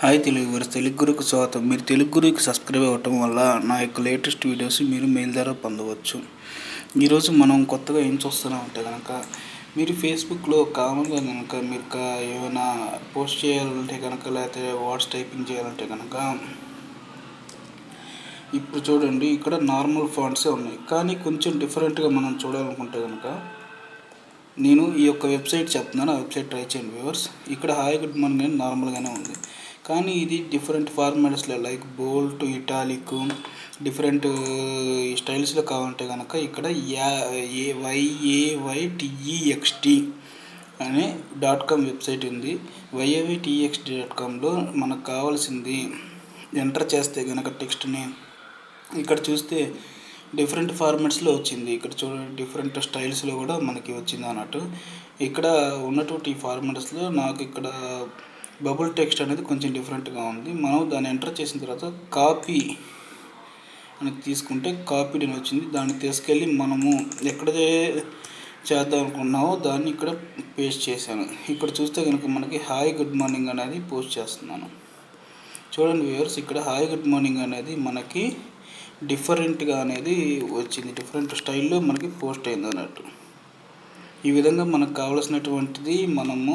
Hi Telugu verse Telugu గురుకు స్వాగతం. మీరు Telugu గురుకు subscribe అవ్వటం వల్ల నా యొక్క లేటెస్ట్ వీడియోస్ మీరు మెయిల్ ద్వారా పొందవచ్చు. ఈరోజు మనం కొత్తగా ఏం చూస్తున్నామంటే కనుక మీరు ఫేస్బుక్లో కామన్గా కనుక మీరు ఏమైనా పోస్ట్ చేయాలంటే కనుక లేకపోతే వర్డ్స్ టైపింగ్ చేయాలంటే కనుక ఇప్పుడు చూడండి, ఇక్కడ నార్మల్ ఫాంట్సే ఉన్నాయి. కానీ కొంచెం డిఫరెంట్గా మనం చూడాలనుకుంటే కనుక నేను ఈ యొక్క వెబ్సైట్ చెప్తున్నాను, ఆ వెబ్సైట్ ట్రై చేయండి వ్యూవర్స్. ఇక్కడ హాయ్ గుడ్ మార్నింగ్ అని నార్మల్గానే ఉంది, కానీ ఇది డిఫరెంట్ ఫార్మాట్స్లో లైక్ బోల్డ్ ఇటాలిక్ డిఫరెంట్ స్టైల్స్లో కావాలంటే కనుక ఇక్కడ YAYTEXT అనే .com వెబ్సైట్ ఉంది. YAYTEXT.comలో మనకు కావాల్సింది ఎంటర్ చేస్తే కనుక టెక్స్ట్ని ఇక్కడ చూస్తే డిఫరెంట్ ఫార్మాట్స్లో వచ్చింది. ఇక్కడ చూడండి, డిఫరెంట్ స్టైల్స్లో కూడా మనకి వచ్చింది అన్నట్టు. ఇక్కడ ఉన్నటువంటి ఫార్మాట్స్లో నాకు ఇక్కడ బబుల్ టెక్స్ట్ అనేది కొంచెం డిఫరెంట్గా ఉంది. మనం దాన్ని ఎంటర్ చేసిన తర్వాత కాపీ అని తీసుకుంటే కాపీడ్ అని వచ్చింది. దాన్ని తీసుకెళ్ళి మనము ఎక్కడ చేద్దాం అనుకున్నామో దాన్ని ఇక్కడ పేస్ట్ చేశాను. ఇక్కడ చూస్తే కనుక మనకి హాయ్ గుడ్ మార్నింగ్ అనేది పోస్ట్ చేస్తున్నాను. చూడండి వ్యూవర్స్, ఇక్కడ హాయ్ గుడ్ మార్నింగ్ అనేది మనకి డిఫరెంట్గా అనేది వచ్చింది, డిఫరెంట్ స్టైల్లో మనకి పోస్ట్ అయింది అన్నట్టు. ఈ విధంగా మనకు కావాల్సినటువంటిది మనము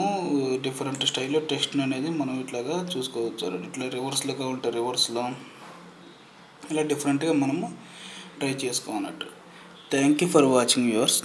డిఫరెంట్ స్టైల్లో టెక్స్ట్ అనేది మనం ఇట్లాగా చూసుకోవచ్చు. ఇట్లా రివర్స్లో కావాలంటే రివర్స్లో ఇలా డిఫరెంట్గా మనము ట్రై చేసుకోవాలన్నట్టు. Thank you for watching viewers.